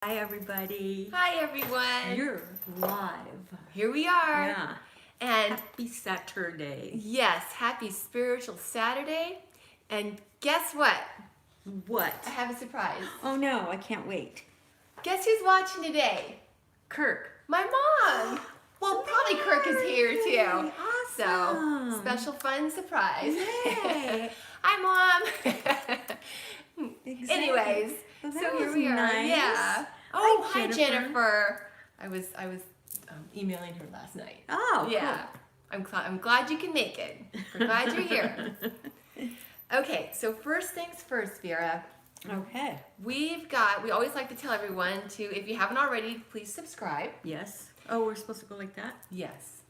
Hi, everybody. Hi, everyone. You're live. Here we are. Yeah. And Happy Saturday. yes, happy spiritual Saturday. And guess what? What? I have a surprise. Oh, no, I can't wait. Guess who's watching today? Kirk. My mom. Well, probably Kirk is here too. Awesome. So, special fun surprise. Yay. Hi, Mom. Exactly. Anyways, Well, that so here was we are. nice. Yeah. Oh, Hi, hi, Jennifer. Jennifer. I was emailing her last night. Oh, yeah. Cool. I'm glad you can make it. We're glad you're here. Okay, so first things first, Vera. Okay. We always like to tell everyone to, if you haven't already, please subscribe. Yes. Oh, we're supposed to go like that? Yes.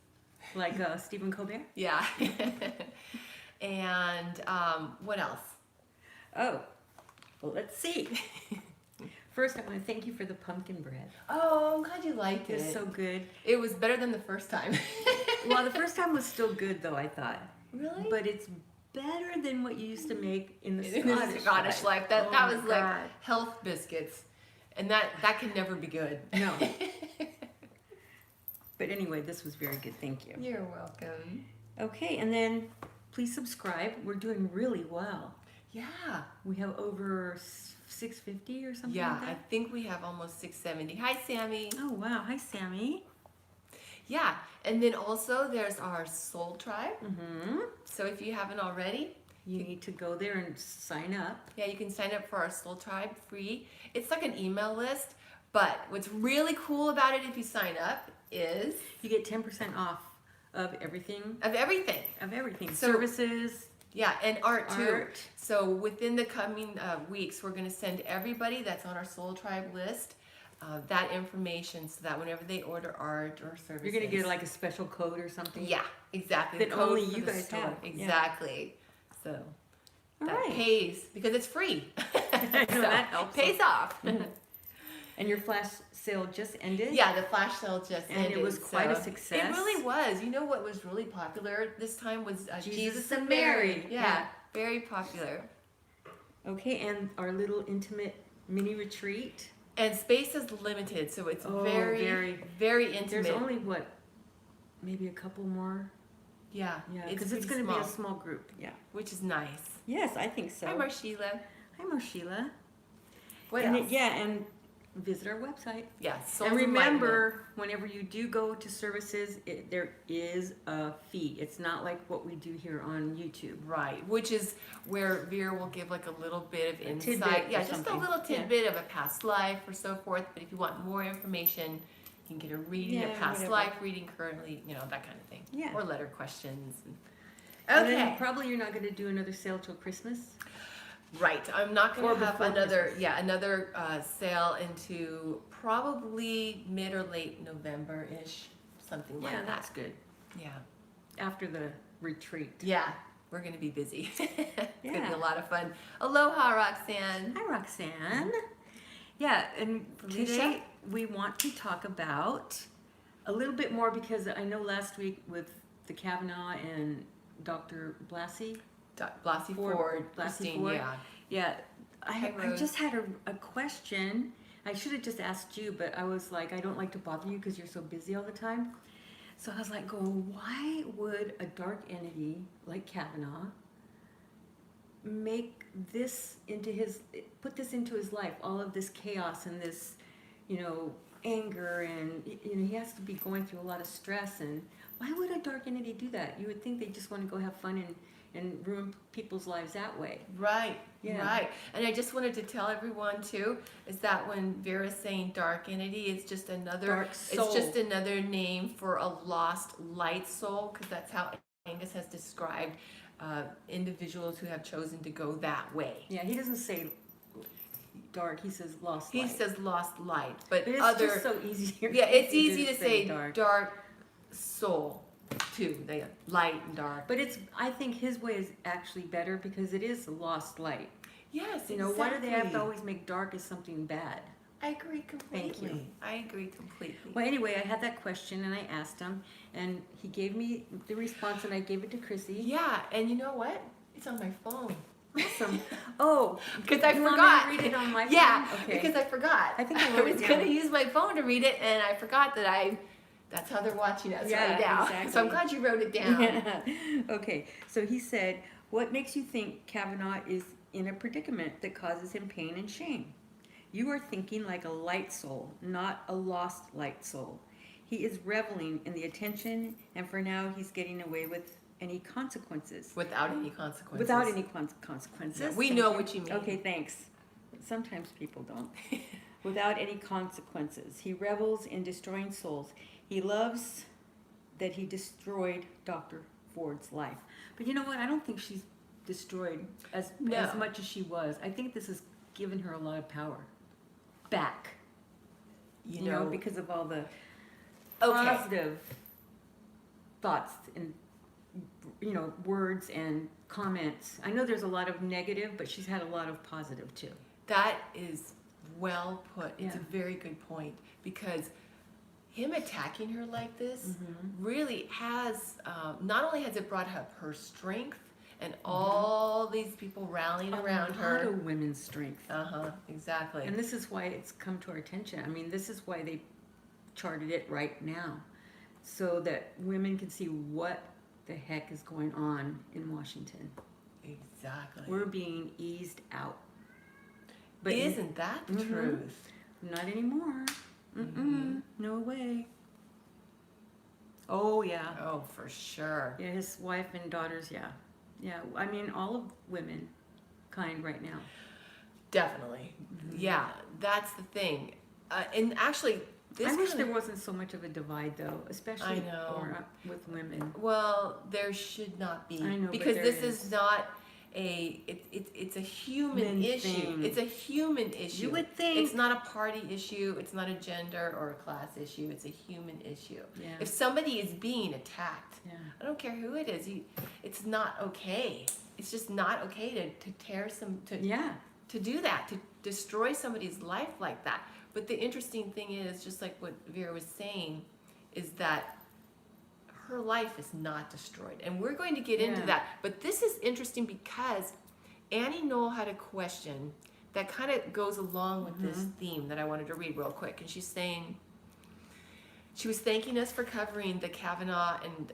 Like Stephen Colbert? Yeah. And what else? Oh, well, let's see. First, I want to thank you for the pumpkin bread. Oh, I'm glad you liked it. It was so good. It was better than the first time. Well, the first time was still good, though, I thought. Really? But it's better than what you used to make in the In the Scottish life. That Oh was my like God. health biscuits. And that can never be good. No. But anyway, this was very good. Thank you. You're welcome. Okay, and then please subscribe. We're doing really well. Yeah. We have over 650 or something Yeah, like I that. think we have almost 670. Hi, Sammy. Oh, wow. Hi, Sammy. Yeah, and then also there's our Soul Tribe. Mm-hmm. So if you haven't already, You need to go there and sign up. yeah, you can sign up for our Soul Tribe free. It's like an email list, but what's really cool about it if you sign up is You get 10% off of everything. of everything. Of everything. So- Services. Yeah, and art too. Art. So within the coming weeks, we're going to send everybody that's on our Soul Tribe list that information so that whenever they order art or services, You're going to get like a special code or something. yeah, exactly. That the code only for you the guys store. have. Yeah. Exactly. So All that right. pays because it's free. I know, that helps. Pays off. And your flash sale just ended? Yeah, the flash sale just And ended. it was quite a so success. It really was. You know what was really popular this time was Jesus and and Mary. Mary. Yeah, Yeah. very popular. Okay, and our little intimate mini retreat. And space is limited, so it's Oh, very, very. very intimate. There's only, what, maybe a couple more? yeah, Yeah, because it's going to be a small group. Yeah. which is nice. Yes, I think so. Hi, Marshila. Hi, Moshila. What and else? and visit our website. Yeah, Souls And Enlightenment. remember, whenever you do go to services, there is a fee. It's not like what we do here on YouTube. Right, which is where Vera will give like a little bit of insight. tidbit or Yeah, just something. a little Yeah. tidbit of a past life or so forth. But if you want more information, you can get a reading, a Yeah, past whatever. life reading currently, that kind of thing. Yeah. Or letter questions. And Okay. then probably you're not going to do another sale till Christmas. Right. I'm not Or going to have before another, Christmas. another sale into probably mid or late November-ish, something like Yeah, that. that's good. Yeah. After the retreat. Yeah. We're going to be busy. It's going to be Yeah. a lot of fun. Aloha, Roxanne. Hi, Roxanne. Yeah, and Felicia? today we want to talk about a little bit more because I know last week with the Kavanaugh and Dr. Blasey, Blasey Ford, Christine, Ford. yeah. Yeah, Hi, I Rose. just had a question. I should have just asked you, but I was like, I don't like to bother you because you're so busy all the time. So I was like, why would a dark entity like Kavanaugh put this into his life, all of this chaos and this, anger, and he has to be going through a lot of stress, and why would a dark entity do that? You would think they just want to go have fun and ruin people's lives that way. Right, Yeah. right. And I just wanted to tell everyone too, is that when Vera's saying dark entity, it's just another Dark soul. It's just another name for a lost light soul, because that's how Angus has described individuals who have chosen to go that way. Yeah, he doesn't say dark, he says lost He light. says lost light, but But it's other just so easier. yeah, it's easy to say dark. dark soul too. They light and dark. But I think his way is actually better because it is a lost light. Yes, Why do they have to exactly. always make dark as something bad? I agree completely. Thank you. I agree completely. Well, anyway, I had that question and I asked him, and he gave me the response, and I gave it to Chrissy. Yeah, and you know what? It's on my phone. Awesome. Oh, Because I you want me forgot. to read it on my phone? Yeah, Okay. because I forgot. I think I wrote it was down. going to use my phone to read it, and I forgot that that's how they're watching us Yeah, right now. exactly. So I'm glad you wrote it down. Okay, so he said, what makes you think Kavanaugh is in a predicament that causes him pain and shame? You are thinking like a light soul, not a lost light soul. He is reveling in the attention, and for now he's getting away with any consequences. Without any consequences. Without any consequences. Yeah, we Thank know you. what you mean. Okay, thanks. Sometimes people don't. Without any consequences. He revels in destroying souls. He loves that he destroyed Dr. Ford's life. But you know what? I don't think she's destroyed as much as she was. I think this has given her a lot of power back. You know, because of all the positive thoughts and, you know, words and comments. I know there's a lot of negative, but she's had a lot of positive too. That is well put. It's Yeah. a very good point, because him attacking her like this really has, not only has it brought up her strength and all these people rallying around A lot her. of women's strength. Exactly. And this is why it's come to our attention. I mean, this is why they charted it right now, so that women can see what the heck is going on in Washington. Exactly. We're being eased out. But isn't that the truth? Not anymore. No way. Oh, yeah. Oh, for sure. Yeah, his wife and daughters, yeah. Yeah, I mean, all of womankind right now. Definitely. Yeah, that's the thing. And actually, I wish there wasn't so much of a divide, though, especially I know. with women. Well, there should not be. I know, but because there this is not it's a human issue. thing. It's a human issue. You would think. It's not a party issue. It's not a gender or a class issue. It's a human issue. Yeah. If somebody is being attacked, Yeah. I don't care who it is. It's not okay. It's just not okay to tear to do that, to destroy somebody's life like that. But the interesting thing is, just like what Vera was saying, is that her life is not destroyed. And we're going to get into that. But this is interesting because Annie Knoll had a question that kind of goes along with this theme that I wanted to read real quick. And she's saying, she was thanking us for covering the Kavanaugh and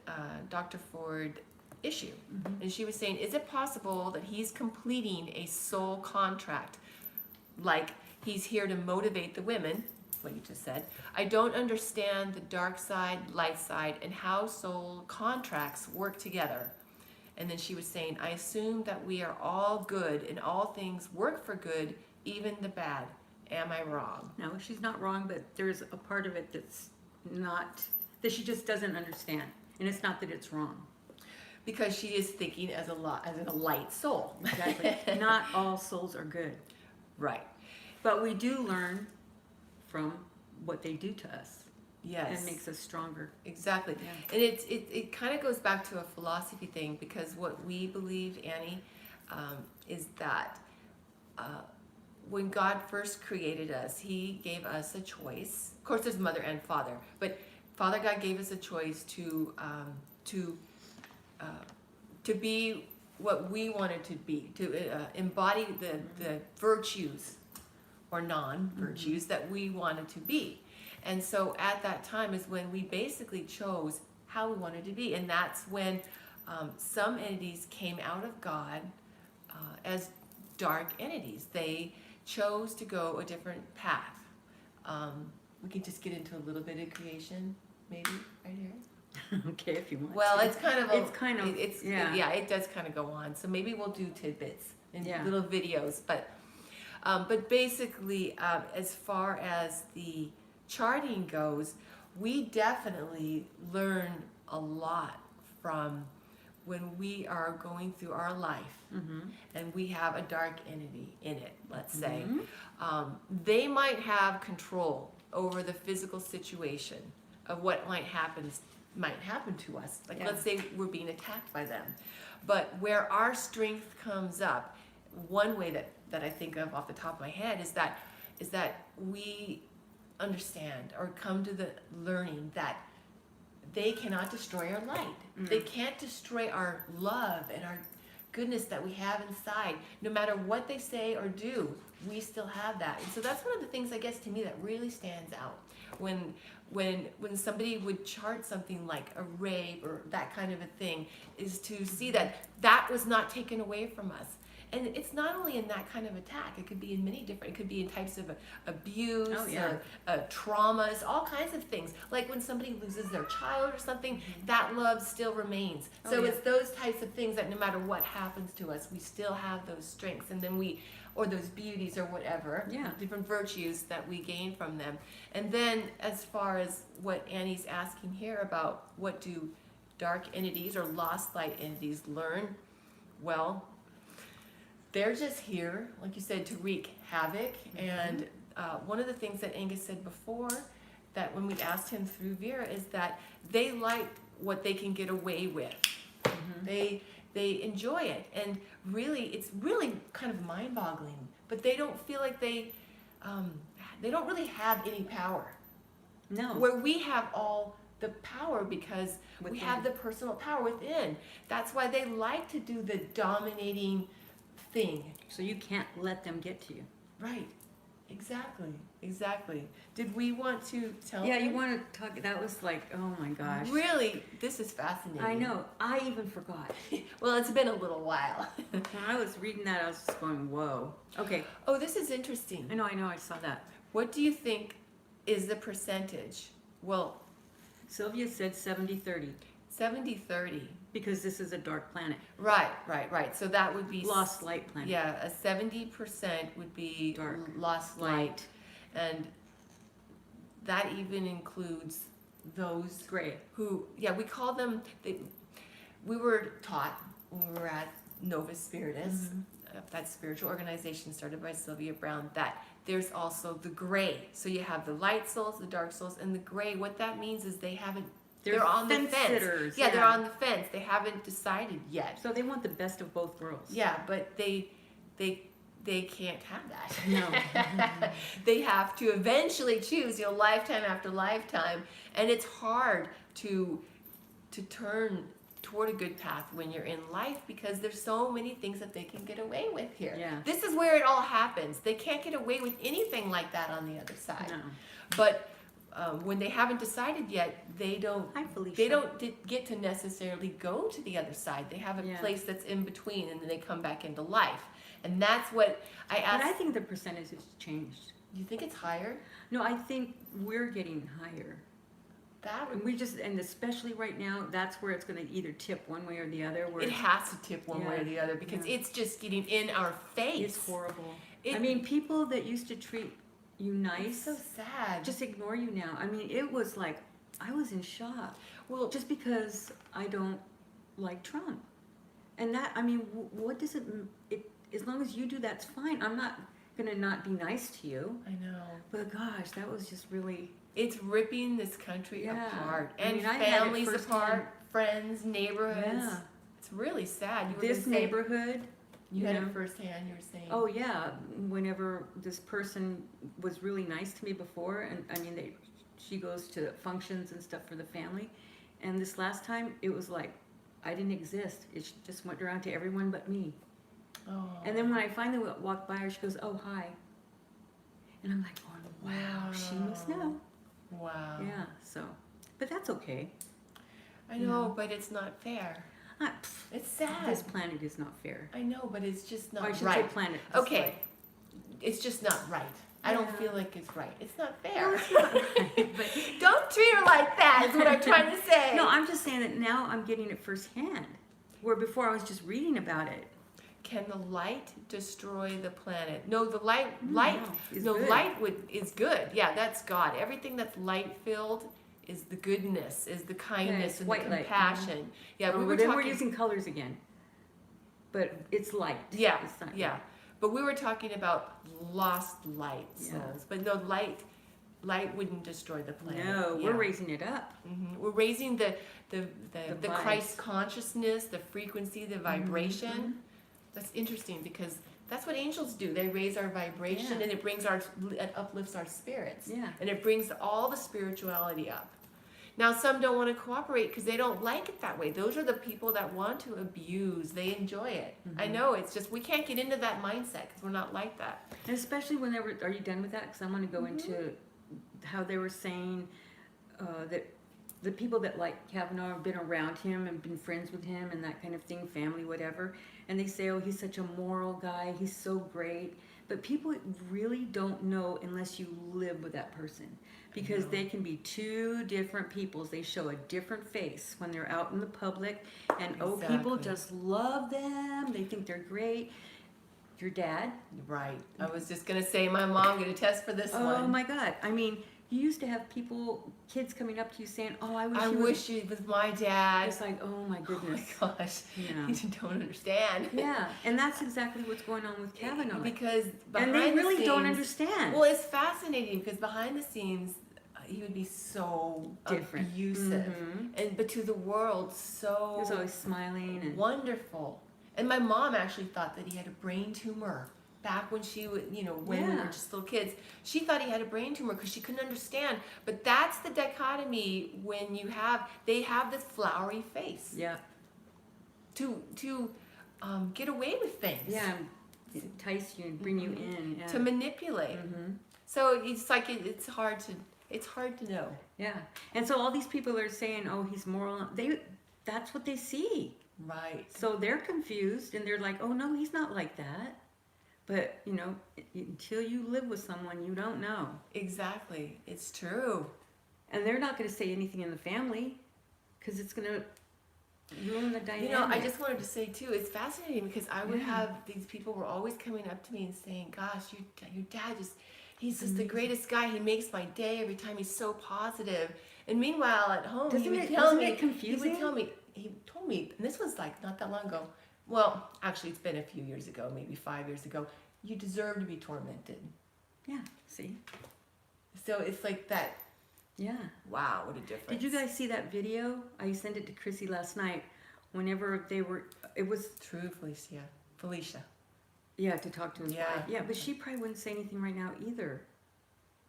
Dr. Ford issue. And she was saying, is it possible that he's completing a soul contract? Like he's here to motivate the women, what you just said. I don't understand the dark side, light side, and how soul contracts work together. And then she was saying, I assume that we are all good and all things work for good, even the bad. Am I wrong? No, she's not wrong, but there's a part of it that's not, that she just doesn't understand. And it's not that it's wrong. Because she is thinking as a light soul. Exactly. Not all souls are good. Right. But we do learn from what they do to us. Yes. And makes us stronger. Exactly. Yeah. And it kind of goes back to a philosophy thing, because what we believe, Annie, is that when God first created us, he gave us a choice. Of course, there's mother and father, but Father God gave us a choice to be what we wanted to be, to embody the virtues or non-virtues that we wanted to be. And so at that time is when we basically chose how we wanted to be. And that's when some entities came out of God as dark entities. They chose to go a different path. We can just get into a little bit of creation, maybe, right here. Okay, if you want. Well, it's kind of yeah, it does kind of go on. So maybe we'll do tidbits and Yeah. little videos, but basically, as far as the charting goes, we definitely learn a lot from when we are going through our life and we have a dark entity in it, let's say. They might have control over the physical situation of what might happen to us. Like, let's say we're being attacked by them. But where our strength comes up, one way that I think of off the top of my head is that we understand or come to the learning that they cannot destroy our light. They can't destroy our love and our goodness that we have inside. No matter what they say or do, we still have that. And so that's one of the things, I guess, to me that really stands out. When somebody would chart something like a rape or that kind of a thing, is to see that that was not taken away from us. And it's not only in that kind of attack, it could be in many different, it could be in types of abuse, traumas, all kinds of things. Like when somebody loses their child or something, that love still remains. So it's those types of things that no matter what happens to us, we still have those strengths, and then or those beauties or whatever, different virtues that we gain from them. And then as far as what Annie's asking here about what do dark entities or lost light entities learn, well, they're just here, like you said, to wreak havoc. And one of the things that Angus said before, that when we asked him through Vera, is that they like what they can get away with. They enjoy it, and really, it's really kind of mind-boggling. But they don't feel like they don't really have any power. No. Where we have all the power because we have the personal power within. That's why they like to do the dominating thing. So you can't let them get to you. Right. Exactly. Did we want to tell Yeah, them? you want to talk, that was like, oh my gosh. Really, this is fascinating. I know, I even forgot. Well, it's been a little while. When I was reading that, I was just going, whoa. Okay. Oh, this is interesting. I know, I saw that. What do you think is the percentage? Well, Sylvia said 70-30. 70-30. Because this is a dark planet. Right. So that would be Lost light planet. Yeah, a 70% would be Dark. lost light. And that even includes those Gray. who, we call them, we were taught when we were at Novus Spiritus, that spiritual organization started by Sylvia Brown, that there's also the gray. So you have the light souls, the dark souls, and the gray. What that means is they're on the fence. Sitters, they're on the fence. They haven't decided yet. So they want the best of both worlds. Yeah, but they can't have that. No. They have to eventually choose, lifetime after lifetime, and it's hard to turn toward a good path when you're in life because there's so many things that they can get away with here. Yeah. This is where it all happens. They can't get away with anything like that on the other side. No. But when they haven't decided yet, they don't get to necessarily go to the other side. They have a place that's in between, and then they come back into life. And that's what I asked. But I think the percentage has changed. You think it's higher? No, I think we're getting higher. And especially right now, that's where it's going to either tip one way or the other. It has to tip one way or the other because it's just getting in our face. It's horrible. I mean, people that used to treat you nice, it's so sad, just ignore you now. I mean, it was like, I was in shock. Well, just because I don't like Trump. And that, I mean, what does it, as long as you do, that's fine. I'm not going to not be nice to you. I know. But gosh, that was just really... It's ripping this country apart. And I mean, families apart, friends, neighborhoods. Yeah. It's really sad. This neighborhood... You had it firsthand, you were saying. Oh, yeah. Whenever this person was really nice to me before, and I mean, she goes to functions and stuff for the family. And this last time, it was like, I didn't exist. It just went around to everyone but me. Oh. And then when I finally walked by her, she goes, oh, hi. And I'm like, oh, wow, she must know. Wow. Yeah, so, but that's okay. I know, but it's not fair. It's sad. This planet is not fair. I know, but it's just not right. I should right. say planet. Okay. It's just not right. I don't feel like it's right. It's not fair. No, it's not right. But don't treat her like that, is what I'm trying to say. No, I'm just saying that now I'm getting it firsthand, where before I was just reading about it. Can the light destroy the planet? No, the light is good. Yeah, that's God. Everything that's light-filled is the goodness, is the kindness, and the compassion. Light. Yeah, but we're using colors again. But it's light. Yeah, it's not yeah. But we were talking about lost light souls. But no, light wouldn't destroy the planet. No, we're raising it up. Mm-hmm. We're raising the Christ consciousness, the frequency, the vibration. Mm-hmm. That's interesting because that's what angels do. They raise our vibration and it uplifts our spirits. Yeah. And it brings all the spirituality up. Now, some don't want to cooperate because they don't like it that way. Those are the people that want to abuse. They enjoy it. I know, it's just, we can't get into that mindset because we're not like that. And especially when they were, are you done with that? Because I want to go into how they were saying that the people that like Kavanaugh have been around him and been friends with him and that kind of thing, family, whatever. And they say, oh, he's such a moral guy. He's so great. But people really don't know unless you live with that person. Because they can be two different peoples. They show a different face when they're out in the public. And oh, people just love them. They think they're great. Your dad. Right. I was just going to say, my mom could attest for this one. Oh my God. I mean, you used to have people, kids coming up to you saying, oh, I wish you was my dad. It's like, oh my goodness. Oh my gosh. Yeah. You don't understand. Yeah. And that's exactly what's going on with Kavanaugh. Because and they really don't understand. Well, it's fascinating because behind the scenes, he would be so different, abusive, but to the world, so he was always smiling and wonderful. And my mom actually thought that he had a brain tumor back when she was, when we were just little kids. She thought he had a brain tumor because she couldn't understand. But that's the dichotomy when they have this flowery face. Yeah. To get away with things. Yeah. Entice you and bring you in. Yeah. To manipulate. So it's like it's hard to know. Yeah. And so all these people are saying, oh, he's moral. That's what they see. Right. So they're confused and they're like, oh, no, he's not like that. But, until you live with someone, you don't know. Exactly. It's true. And they're not going to say anything in the family because it's going to ruin the dynamic. I just wanted to say, too, it's fascinating because I would have these people were always coming up to me and saying, gosh, your dad he's just the greatest guy. He makes my day every time. He's so positive. And meanwhile, at home, he would tell me, he told me, and this was like not that long ago. Well, actually, it's been a few years ago, maybe 5 years ago. You deserve to be tormented. Yeah, see? So it's like that. Yeah. Wow, what a difference. Did you guys see that video? I sent it to Chrissy last night. Whenever it was... True, Felicia. Yeah, to talk to his wife. Yeah, but she probably wouldn't say anything right now either.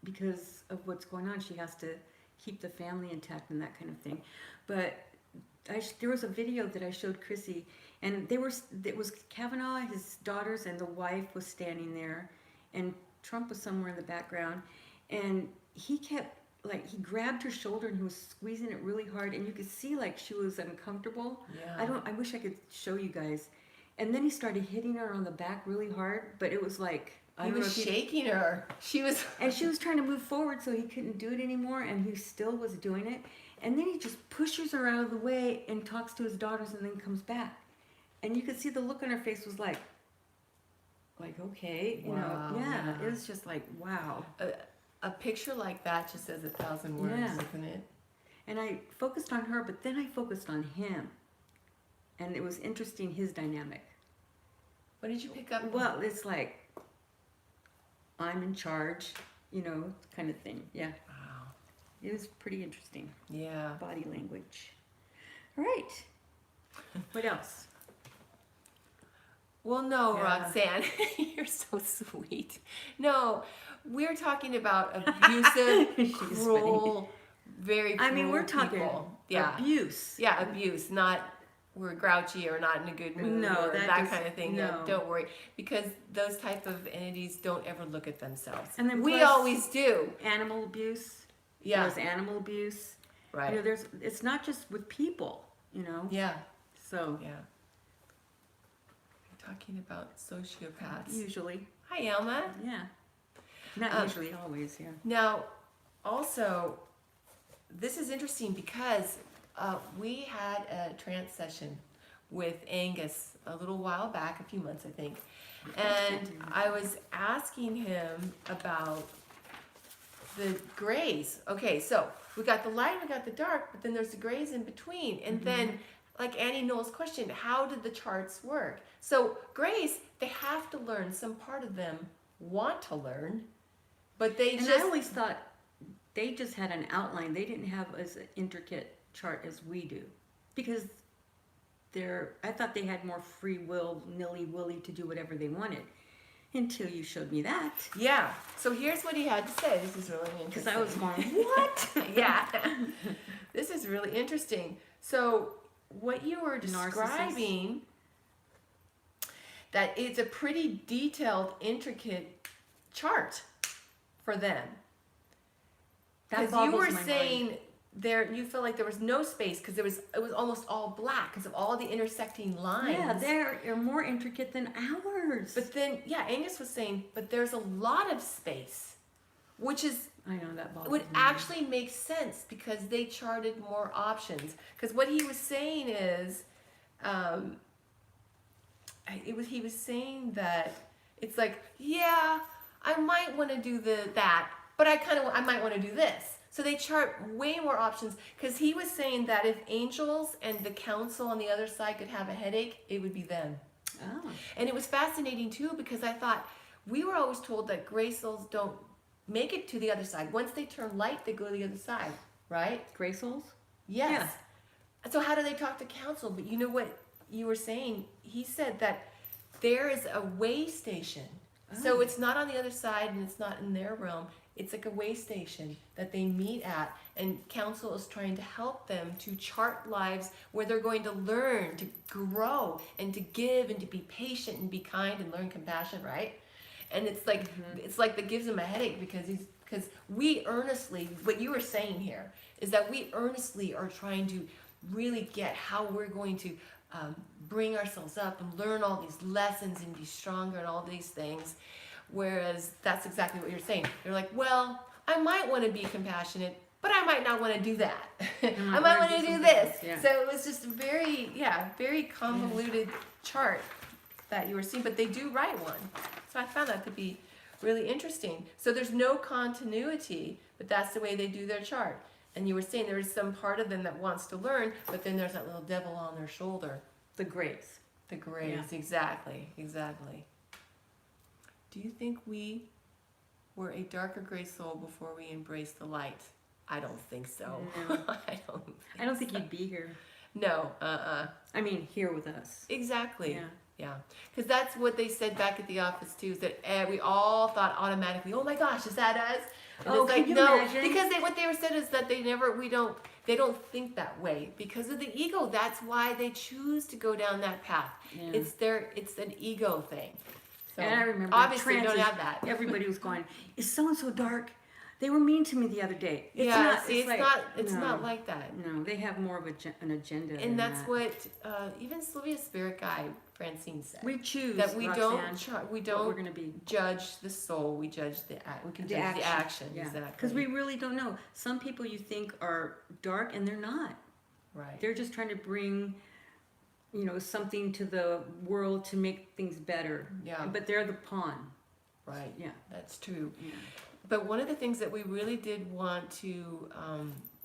Because of what's going on. She has to keep the family intact and that kind of thing. But there was a video that I showed Chrissy, and it was Kavanaugh, his daughters, and the wife was standing there, and Trump was somewhere in the background, and he kept, he grabbed her shoulder and he was squeezing it really hard, and you could see she was uncomfortable. Yeah. I wish I could show you guys. And then he started hitting her on the back really hard, but it was like... He was shaking her. And she was trying to move forward, so he couldn't do it anymore, and he still was doing it. And then he just pushes her out of the way and talks to his daughters and then comes back. And you could see the look on her face was like okay, wow, yeah, it was just like, wow. A picture like that just says 1,000 words, isn't it? And I focused on her, but then I focused on him. And it was interesting, his dynamic. What did you pick up? Well, it's like, I'm in charge, kind of thing, yeah. It was pretty interesting. Yeah. Body language. All right. What else? Well, no, Roxanne, you're so sweet. No, we're talking about abusive, cruel, very cruel we're talking abuse. Yeah, abuse, not we're grouchy or not in a good mood or that kind of thing. No. Don't worry, because those type of entities don't ever look at themselves. And then we always do. Animal abuse. Yeah. There's animal abuse. Right. It's not just with people, Yeah. So. Yeah. We're talking about sociopaths. Usually. Hi, Alma. Yeah. Not usually, always, yeah. Now, also, this is interesting because we had a trance session with Angus a little while back, a few months, I think. And I was asking him about the grays. Okay, so we got the light, we got the dark, but then there's the grays in between. And then, like Annie Knowles' question, how did the charts work? So grays, they have to learn. Some part of them want to learn, but I always thought they just had an outline. They didn't have as intricate chart as we do, because I thought they had more free will, nilly-willy to do whatever they wanted. Until you showed me that. Yeah. So here's what he had to say. This is really interesting. Because I was going, what? Yeah. This really interesting. So what you were describing, that it's a pretty detailed, intricate chart for them. Because you were saying there, you felt like there was no space because it was almost all black because of all the intersecting lines. Yeah, they're more intricate than ours. But then, yeah, Angus was saying, but there's a lot of space, which is, I know that would actually make sense because they charted more options. Because what he was saying is, he was saying that it's like, yeah, I might want to do that, but I might want to do this. So they chart way more options because he was saying that if angels and the council on the other side could have a headache, it would be them. Oh. And it was fascinating too because I thought we were always told that gray souls don't make it to the other side. Once they turn light, they go to the other side, right? Gray souls? Yes. Yeah. So how do they talk to council? But you know what you were saying? He said that there is a way station. Oh. So it's not on the other side and it's not in their realm. It's like a way station that they meet at, and council is trying to help them to chart lives where they're going to learn to grow and to give and to be patient and be kind and learn compassion, right? And it's like it's like that gives them a headache because we earnestly, what you were saying here is that we earnestly are trying to really get how we're going to bring ourselves up and learn all these lessons and be stronger and all these things. Whereas that's exactly what you're saying. You're like, well, I might want to be compassionate, but I might not want to do that. I might want to do this. Yeah. So it was just a very convoluted chart that you were seeing, but they do write one. So I found that to be really interesting. So there's no continuity, but that's the way they do their chart. And you were saying there is some part of them that wants to learn, but then there's that little devil on their shoulder. The grays. The grays, exactly. Do you think we were a darker gray soul before we embraced the light? I don't think so. No. I don't think you'd be here. No, I mean, here with us. Exactly. Yeah. Because that's what they said back at the office too, is that we all thought automatically, oh my gosh, is that us? And it's like, no, imagine? Because what they were said is that they don't think that way because of the ego. That's why they choose to go down that path. Yeah. It's an ego thing. So, and I remember obviously you don't have that. Everybody was going, is so-and-so dark? They were mean to me the other day. It's not like that. No, they have more of an agenda. And that's what even Sylvia's spirit guide Francine said. We choose that we Roxanne, we don't we're gonna be. Judge the soul. We judge the action. Yeah. Exactly. Because we really don't know. Some people you think are dark and they're not. Right. They're just trying to bring, something to the world to make things better. Yeah. But they're the pawn. Right. Yeah. That's true. Yeah. But one of the things that we really did want to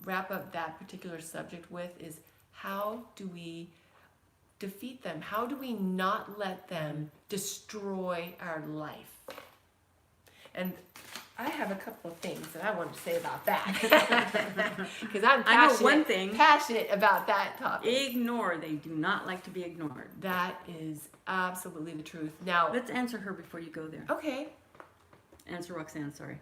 wrap up that particular subject with is how do we defeat them? How do we not let them destroy our life? And I have a couple of things that I want to say about that. Because I'm passionate about that topic. Ignore. They do not like to be ignored. That is absolutely the truth. Now, let's answer her before you go there. Okay. Answer Roxanne, sorry.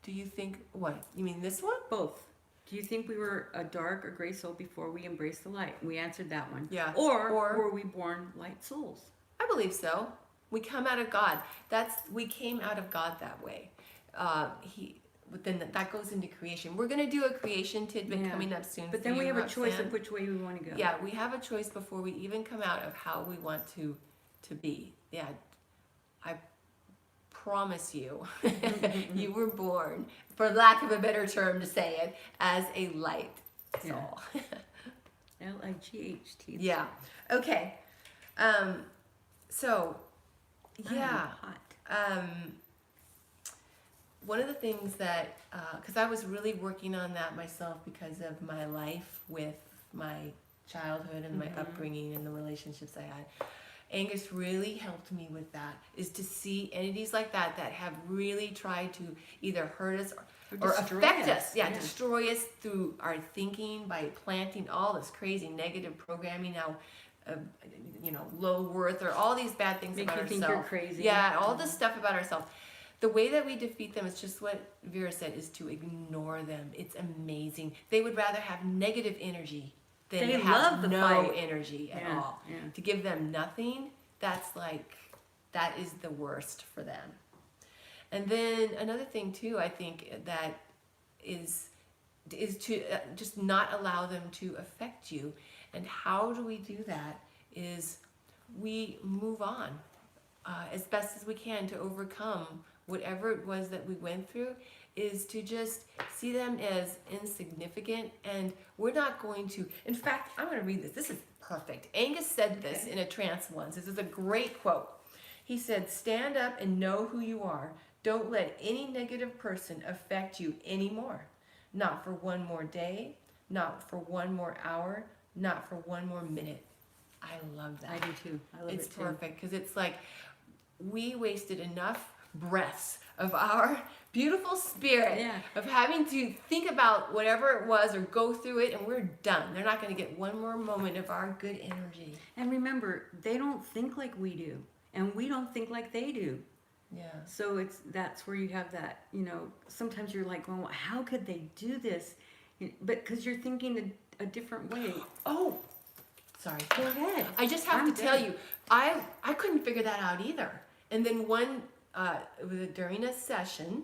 Do you think, what? You mean this one? Both. Do you think we were a dark or gray soul before we embraced the light? We answered that one. Yeah. Or were we born light souls? I believe so. We come out of God. We came out of God that way. But then that goes into creation. We're going to do a creation tidbit coming up soon. But then we have a choice of which way we want to go. Yeah, we have a choice before we even come out of how we want to be. Yeah, I promise you, you were born, for lack of a better term to say it, as a light soul. L-I-G-H-T. Yeah. Okay. So, yeah. One of the things that, because I was really working on that myself because of my life with my childhood and my upbringing and the relationships I had. Angus really helped me with that, is to see entities like that have really tried to either hurt us or affect us. Yeah, destroy us through our thinking by planting all this crazy negative programming now, low worth or all these bad things about ourselves. Make you think you're crazy. Yeah, all this stuff about ourselves. The way that we defeat them is just what Vera said, is to ignore them. It's amazing. They would rather have negative energy than They have love the no fight. energy at Yeah, all. yeah. To give them nothing, that is the worst for them. And then another thing too, I think that is to just not allow them to affect you. And how do we do that is we move on as best as we can to overcome whatever it was that we went through, is to just see them as insignificant. And we're not going to, in fact, I'm going to read this. This is perfect. Angus said this in a trance once. This is a great quote. He said, "Stand up and know who you are. Don't let any negative person affect you anymore. Not for one more day, not for one more hour, not for one more minute." I love that. I do too. I love It's it too. perfect, because it's like we wasted enough breaths of our beautiful spirit, Yeah. of having to think about whatever it was or go through it, and we're done. They're not going to get one more moment of our good energy. And remember, they don't think like we do, and we don't think like they do. Yeah. So that's where you have that, sometimes you're like, well, how could they do this? But because you're thinking a different way. Oh, sorry. Go ahead. I just have I'm to tell good. you, I couldn't figure that out either. And then it was during a session,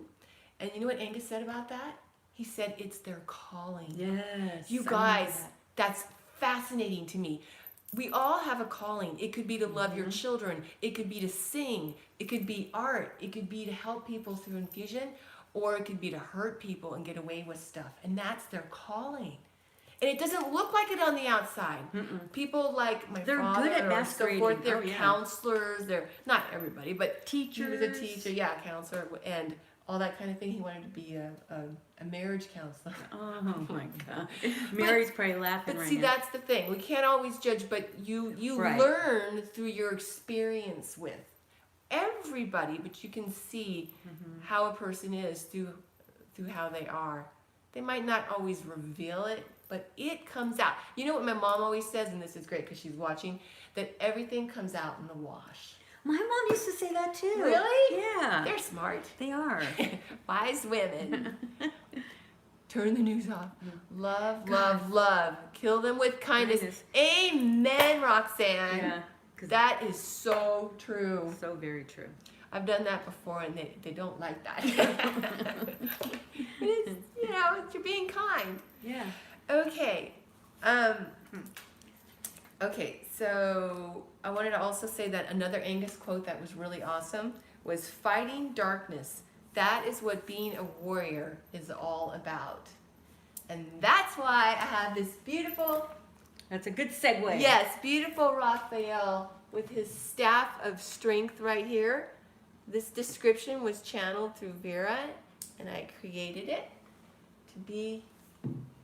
and you know what Angus said about that? He said it's their calling. Yes. You I know guys, that. that's fascinating to me. We all have a calling. It could be to love your children. It could be to sing. It could be art. It could be to help people through infusion, or it could be to hurt people and get away with stuff. And that's their calling. And it doesn't look like it on the outside. People like my They're father good at or so masquerading. forth, they're Oh, yeah. counselors. They're not everybody, but Teachers. he was a teacher, yeah, counselor, and all that kind of thing. He wanted to be a marriage counselor. Oh my God. Mary's probably laughing But right see, now. that's the thing. We can't always judge, but you Right. learn through your experience with everybody, but you can see how a person is through how they are. They might not always reveal it, but it comes out. You know what my mom always says, and this is great because she's watching, that everything comes out in the wash. My mom used to say that too. Really? Yeah. They're smart. They are. Wise women. Turn the news off. Love, love, love. Kill them with kindness. Amen, Roxanne. Yeah. 'Cause That is so true. so very true. I've done that before, and they don't like that. But it's, you're being kind. Yeah. Okay. Okay, so I wanted to also say that another Angus quote that was really awesome was, "Fighting darkness. That is what being a warrior is all about." And that's why I have this beautiful, That's a good segue. yes, beautiful Raphael with his staff of strength right here. This description was channeled through Vera, and I created it to be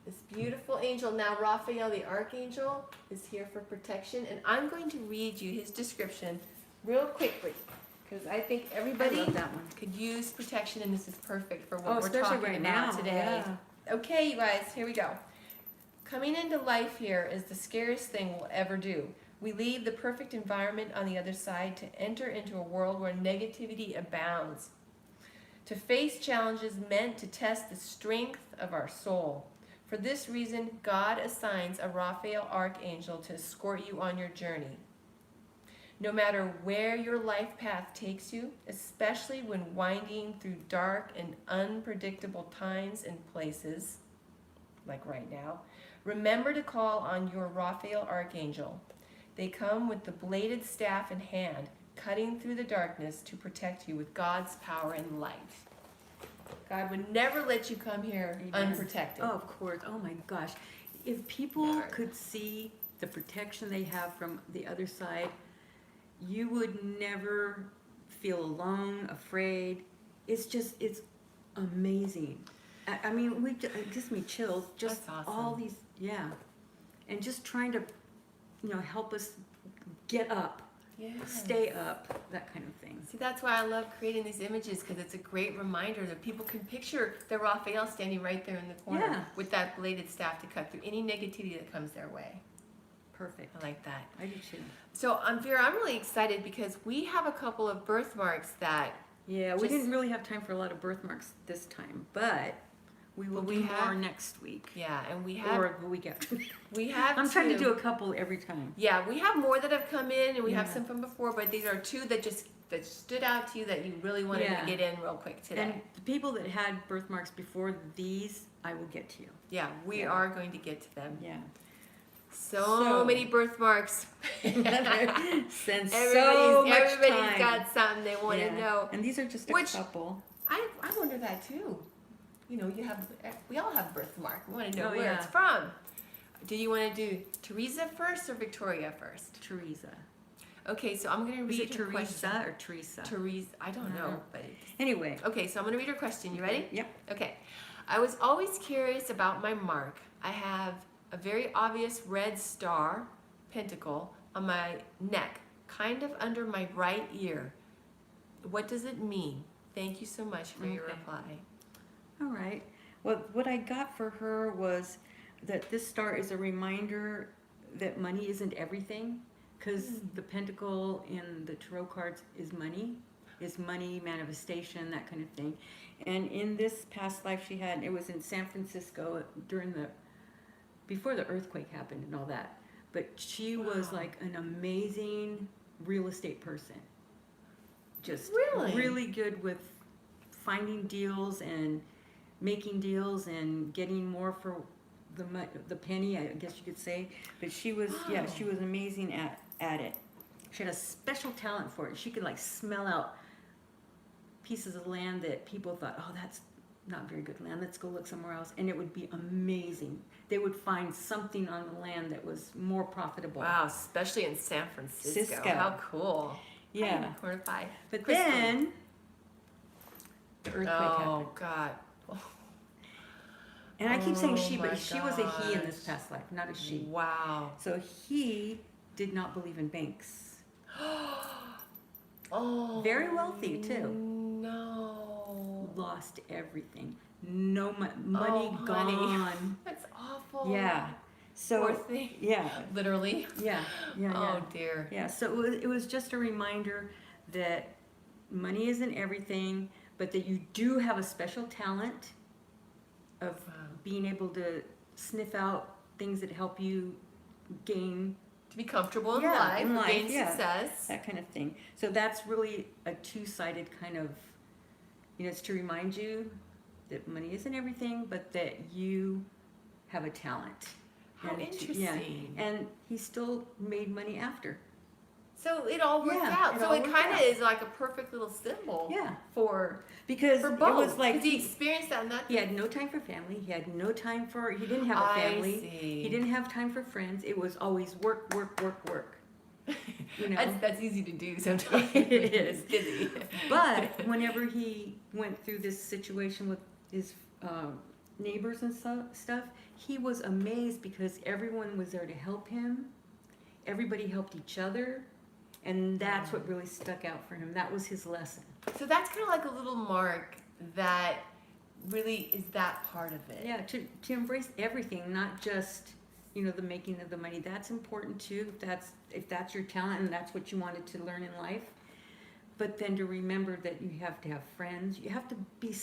this beautiful angel. Now Raphael the Archangel is here for protection, and I'm going to read you his description real quickly, because I think everybody I love that one. could use protection, and this is perfect for what Oh, we're especially talking right about now. today. Yeah. Okay, you guys, here we go. Coming into life here is the scariest thing we'll ever do. We leave the perfect environment on the other side to enter into a world where negativity abounds. To face challenges meant to test the strength of our soul. For this reason, God assigns a Raphael Archangel to escort you on your journey. No matter where your life path takes you, especially when winding through dark and unpredictable times and places, like right now, remember to call on your Raphael Archangel. They come with the bladed staff in hand, cutting through the darkness to protect you with God's power and light. God would never let you come here Amen. unprotected. Oh, of course. Oh my gosh. If people Never. could see the protection they have from the other side, you would never feel alone, afraid. It's amazing. I mean, it gives me chills. Just That's awesome. all these, yeah. And just trying to, help us get up, Yes. stay up, that kind of thing. See, that's why I love creating these images, because it's a great reminder that people can picture the Raphael standing right there in the corner Yeah. with that bladed staff to cut through any negativity that comes their way. Perfect. I like that. I do too. So, Vera, I'm really excited because we have a couple of birthmarks that Yeah, we didn't really have time for a lot of birthmarks this time, but we will do more next week. Yeah, and we have... Or the week after. We have I'm trying to do a couple every time. Yeah, we have more that have come in, and we have some from before, but these are 2 that stood out to you that you really wanted to get in real quick today. And the people that had birthmarks before these, I will get to you. Yeah, we are going to get to them. Yeah. So many birthmarks. Since everybody's got something they want to know. And these are just a couple. I wonder that too. You know, we all have birthmark. We want to know where yeah. it's from. Do you want to do Teresa first or Victoria first? Teresa. Okay, so I'm going to read her question. Teresa or Teresa? Teresa, I don't know. But anyway. Okay, so I'm going to read her question. You ready? Yep. Okay. I was always curious about my mark. I have a very obvious red star, pentacle, on my neck, kind of under my right ear. What does it mean? Thank you so much for your reply. All right. Well, what I got for her was that this star is a reminder that money isn't everything, because the pentacle in the tarot cards is money, manifestation, that kind of thing. And in this past life she had, it was in San Francisco before the earthquake happened and all that. But she was like an amazing real estate person. Just really good with finding deals and making deals and getting more for the penny, I guess you could say. But she was, she was amazing at it. She had a special talent for it. She could like smell out pieces of land that people thought, oh, that's not very good land, let's go look somewhere else. And it would be amazing. They would find something on the land that was more profitable. Wow, especially in San Francisco. How cool. Yeah. Quarter pie. But then the earthquake happened. Oh, God. And I keep saying she, but she was a he in this past life, not a she. Wow. So he did not believe in banks. Oh. Very wealthy, too. No. Lost everything. No money gone. Honey. That's awful. Yeah. So, poor thing. Yeah. Literally. Yeah. Oh, dear. Yeah. So it was just a reminder that money isn't everything, but that you do have a special talent of being able to sniff out things that help you gain. To be comfortable in life, gain success. That kind of thing. So that's really a two-sided kind of, it's to remind you that money isn't everything, but that you have a talent. How interesting. And he still made money after. So it all worked out. So it kind of is like a perfect little symbol. Yeah. For both. It was like because he experienced that. He had no time for family. He had no time for. He didn't have a family. I see. He didn't have time for friends. It was always work, work, work, work. That's eady to do sometimes. It is. Busy. But whenever he went through this situation with his neighbors and stuff, he was amazed because everyone was there to help him. Everybody helped each other. And that's what really stuck out for him. That was his lesson. So that's kind of like a little mark that really is that part of it. Yeah, to embrace everything, not just, the making of the money. That's important too, if that's your talent and that's what you wanted to learn in life. But then to remember that you have to have friends. You have to be,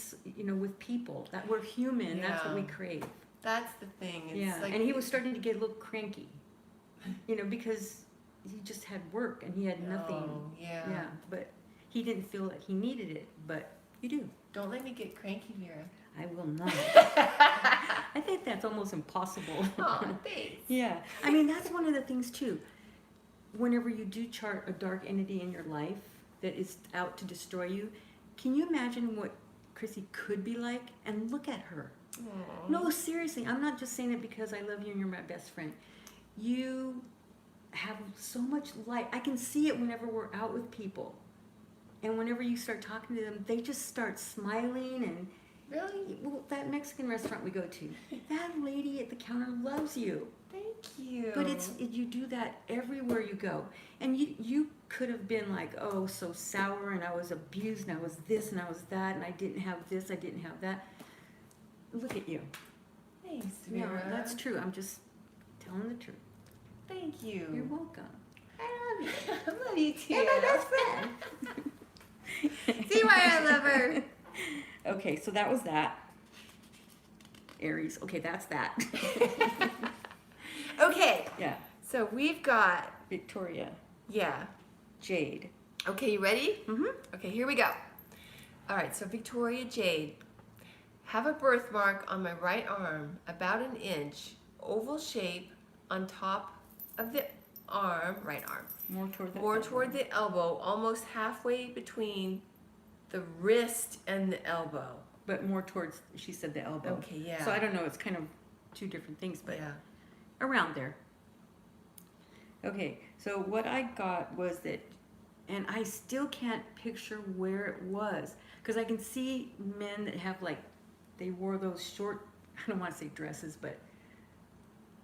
with people. That we're human. Yeah. That's what we crave. That's the thing. It's and he was starting to get a little cranky, because he just had work and he had nothing. Yeah. Yeah. But he didn't feel like he needed it, but you do. Don't let me get cranky, Vera. I will not. I think that's almost impossible. Oh, thanks. Yeah. I mean, that's one of the things too. Whenever you do chart a dark entity in your life that is out to destroy you, can you imagine what Chrissy could be like? And look at her. Aww. No, seriously. I'm not just saying it because I love you and you're my best friend. You have so much light. I can see it whenever we're out with people, and whenever you start talking to them, they just start smiling. And really, well, that Mexican restaurant we go to, that lady at the counter loves you. Thank you. But you do that everywhere you go, and you could have been like, oh, so sour, and I was abused, and I was this, and I was that, and I didn't have this, I didn't have that. Look at you. Thanks, Vera. Yeah, that's true. I'm just telling the truth. Thank you. You're welcome. I love you. I love you too. You're my best friend. See why I love her. Okay, so that was that. Aries. Okay, that's that. Okay. Yeah. So we've got, Victoria. yeah. Jade. Okay, you ready? Mm-hmm. Okay, here we go. All right, so Victoria Jade. Have a birthmark on my right arm, about an inch, oval shape on top of the arm, right arm. More toward the More elbow. toward the elbow, almost halfway between the wrist and the elbow. But more towards, she said, the elbow. Okay, yeah. So I don't know, it's kind of two different things, but Yeah. around there. Okay, so what I got was that, and I still can't picture where it was, because I can see men that have like, they wore those short, I don't want to say dresses, but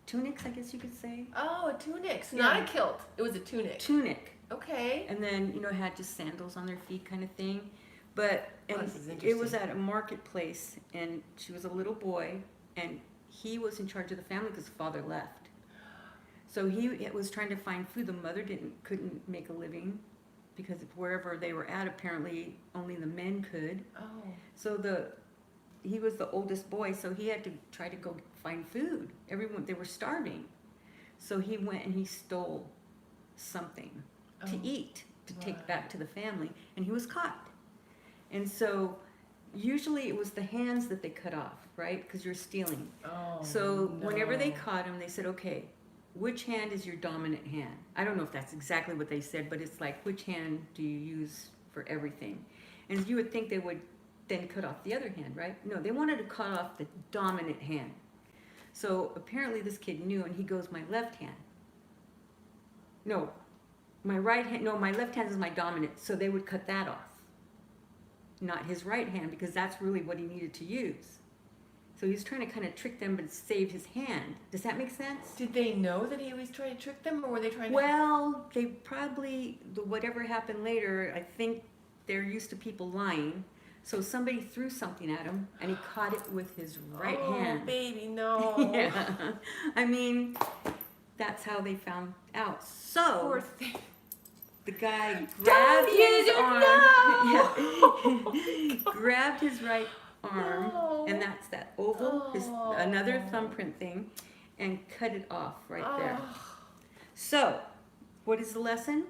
tunics, I guess you could say. Oh, a tunic. So Yeah. not a kilt. It was a tunic. Tunic. Okay. And then, you know, had just sandals on their feet kind of thing. But, Oh, and this is it was interesting. at a marketplace, and she was a little boy, and he was in charge of the family because the father left. So he was trying to find food. The mother couldn't make a living because wherever they were at, apparently only the men could. Oh. So he was the oldest boy, so he had to try to go find food. They were starving. So he went and he stole something to Oh. eat, to take Right. back to the family, and he was caught. And so usually it was the hands that they cut off, right? Because you're stealing. Oh. So whenever they no. caught him, they said, okay, which hand is your dominant hand? I don't know if that's exactly what they said, but it's like, which hand do you use for everything? And you would think they would then cut off the other hand, right? No, they wanted to cut off the dominant hand. So apparently this kid knew, and he goes, my left hand. No, my right hand, no, my left hand is my dominant, so they would cut that off. Not his right hand, because that's really what he needed to use. So he was trying to kind of trick them, but save his hand. Does that make sense? Did they know that he was trying to trick them, or were they trying to? Well, they probably, whatever happened later, I think they're used to people lying. So somebody threw something at him, and he caught it with his right hand. Oh, baby, no. Yeah. I mean, that's how they found out. So Poor thing. the guy Don't grabbed his use it, arm. no. Yeah. Grabbed his right arm, No. and that's that oval, Oh. another thumbprint thing, and cut it off right there. Oh. So, what is the lesson?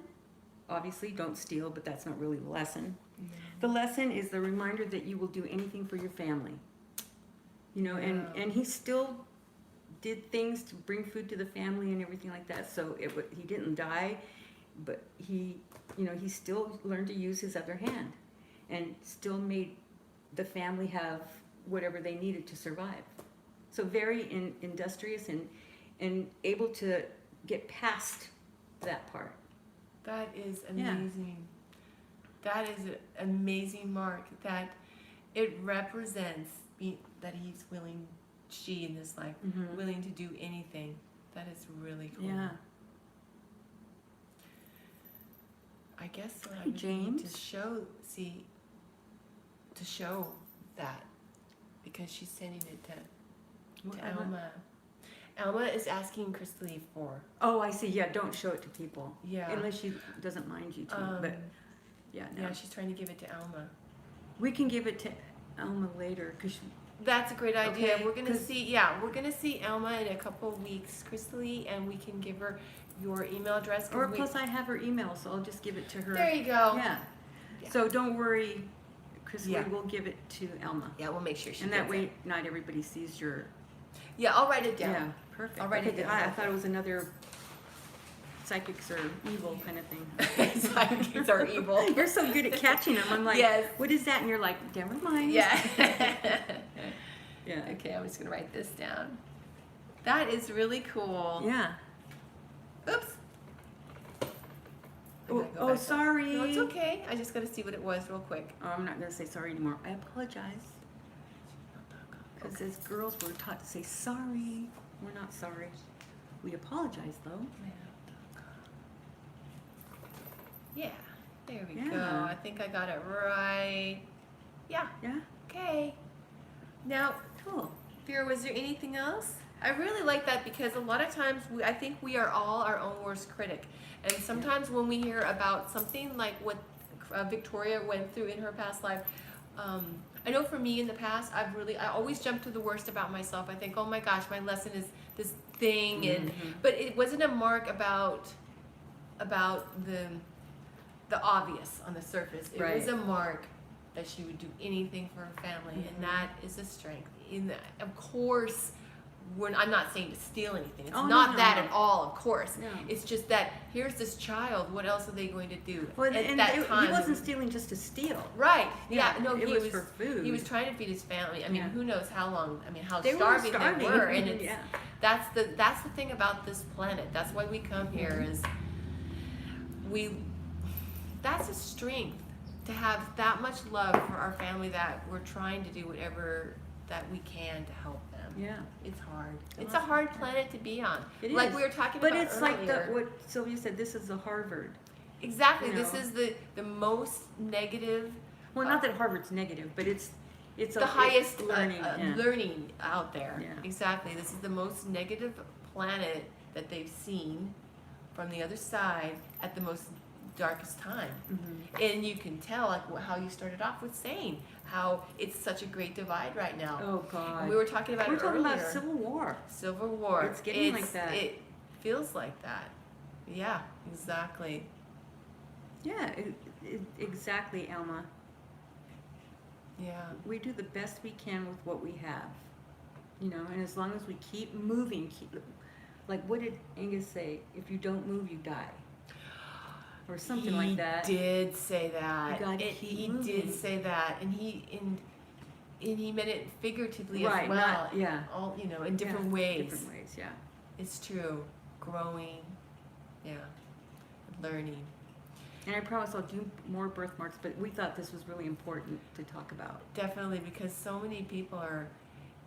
Obviously, don't steal, but that's not really the lesson. The lesson is the reminder that you will do anything for your family. You know, Yeah. and he still did things to bring food to the family and everything like that. So he didn't die, but he still learned to use his other hand, and still made the family have whatever they needed to survive. So very industrious and able to get past that part. That is Yeah. amazing. That is an amazing mark. That it represents that he's willing, she in this life, Mhm. willing to do anything. That is really cool. Yeah. I guess what I Hi, would need James. to show that, because she's sending it to Whatever. Alma. Alma is asking Christy for. Oh, I see. Yeah, don't show it to people. Yeah. Unless she doesn't mind you to. But yeah, no. Yeah, she's trying to give it to Alma. We can give it to Alma later because That's a great idea. Okay, We're gonna 'cause- we're gonna see Alma in a couple of weeks, Christy, and we can give her your email address. 'Cause or we- plus I have her email, so I'll just give it to her. there you go. Yeah. Yeah. So don't worry, Chris. Yeah. We'll give it to Alma, Yeah, we'll make sure she and gets that way not everybody sees your. it. Yeah, I'll write it down. Yeah, perfect. I'll write it Okay, down. I thought it was another psychics are evil kind of thing. Psychics are evil. You're so good at catching them. I'm like, Yes. what is that? And you're like, never mind. Yeah. Yeah. Okay, I'm just gonna write this down. That is really cool. Yeah. Oops. I Oh, gotta go back up. sorry. No, it's okay. I just gotta see what it was real quick. Oh, I'm not gonna say sorry anymore. I apologize. Because as girls, we're taught to say sorry. We're not sorry. We apologize though. Yeah, there we Yeah. go. I think I got it right. Yeah, Yeah. okay. Now, Cool. Vera, was there anything else? I really like that because a lot of times I think we are all our own worst critic. And sometimes when we hear about something like what Victoria went through in her past life. I know for me in the past, I always jump to the worst about myself. I think, oh my gosh, my lesson is this thing, and but it wasn't a mark about the obvious on the surface. It was a mark that she would do anything for her family, and that is a strength. Of course, I'm not saying to steal anything. It's not that at all, of course. No. It's just that here's this child. What else are they going to do at that time? He wasn't stealing just to steal. Right. Yeah. No, he was for food. He was trying to feed his family. I mean, who knows how long? I mean, how starving they were. And it's, that's the thing about this planet. That's why we come here. Is that's a strength to have that much love for our family that we're trying to do whatever that we can to help them. Yeah, it's hard. It's a hard planet to be on. It like is. We were talking about earlier. But it's like what Sylvia said. This is the Harvard. Exactly. This is the most negative. Well, not that Harvard's negative, but it's the highest learning out there. Yeah. Exactly. This is the most negative planet that they've seen from the other side at the most darkest time. And you can tell, like how you started off with saying how it's such a great divide right now. Oh God. And we were talking about it earlier. We're talking about Civil War. Civil War. It's getting like that. It feels like that. Yeah, exactly. Yeah, exactly, Alma. Yeah. We do the best we can with what we have. You know, and as long as we keep moving, like what did Angus say? If you don't move, you die. Or something like that. He did say that. He did say that, and he meant it figuratively as well. All in different ways. Different ways, yeah. It's true. Growing, learning. And I promise I'll do more birthmarks, but we thought this was really important to talk about. Definitely, because so many people are.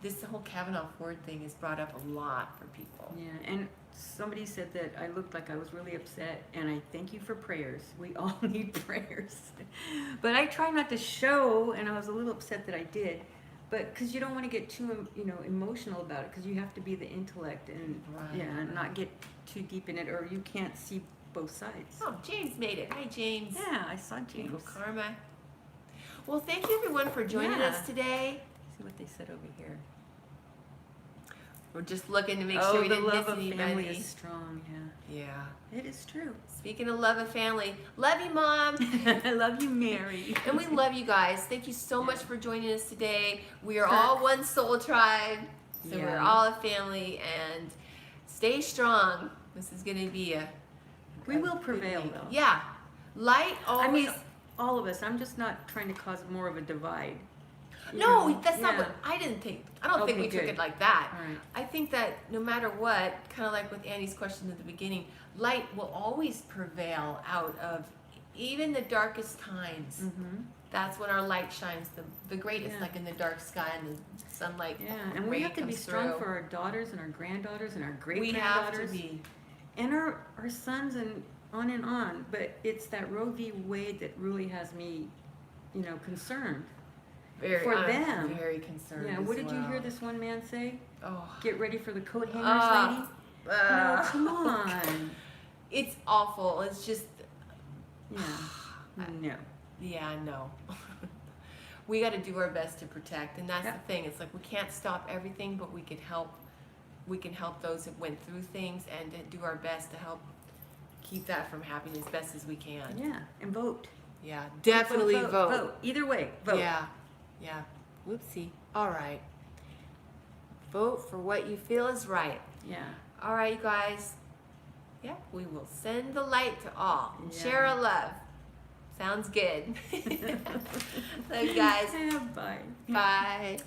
This whole Kavanaugh Ford thing has brought up a lot for people. Yeah, and somebody said that I looked like I was really upset, and I thank you for prayers. We all need prayers. But I try not to show, and I was a little upset that I did, but because you don't want to get too emotional about it, because you have to be the intellect and not get too deep in it, or you can't see both sides. Oh, James made it. Hi, James. Yeah, I saw James. Uncle Karma. Well, thank you everyone for joining us today. See what they said over here. We're just looking to make sure we didn't miss anybody. The love of family is strong, yeah. It is true. Speaking of love of family, love you, Mom. I love you, Mary. And we love you guys. Thank you so much for joining us today. We are all one soul tribe, so we're all a family, and stay strong. This is going to be we will prevail, though. Yeah. Light always... I mean, all of us. I'm just not trying to cause more of a divide. No, that's not what I didn't think. I don't think we took it like that. Right. I think that no matter what, kind of like with Annie's question at the beginning, light will always prevail out of even the darkest times. That's when our light shines the greatest, like in the dark sky and the sunlight. Yeah, and we have to be strong for our daughters and our granddaughters and our great-granddaughters. We have to be. And our sons and on. But it's that Roe v. Wade that really has me, concerned. For them. Very concerned. Yeah, what did you hear this one man say? Oh. Get ready for the coat hangers, lady. No, come on. It's awful. It's just. No. Yeah, no. We got to do our best to protect, and that's the thing. It's like we can't stop everything, but we can help. We can help those that went through things, and to do our best to help keep that from happening as best as we can. Yeah, and vote. Yeah, definitely vote. Vote. Either way, vote. Yeah. Whoopsie. All right. Vote for what you feel is right. Yeah. All right, you guys. Yeah, we will send the light to all. Yeah. Share a love. Sounds good. Love you guys. Bye. Bye.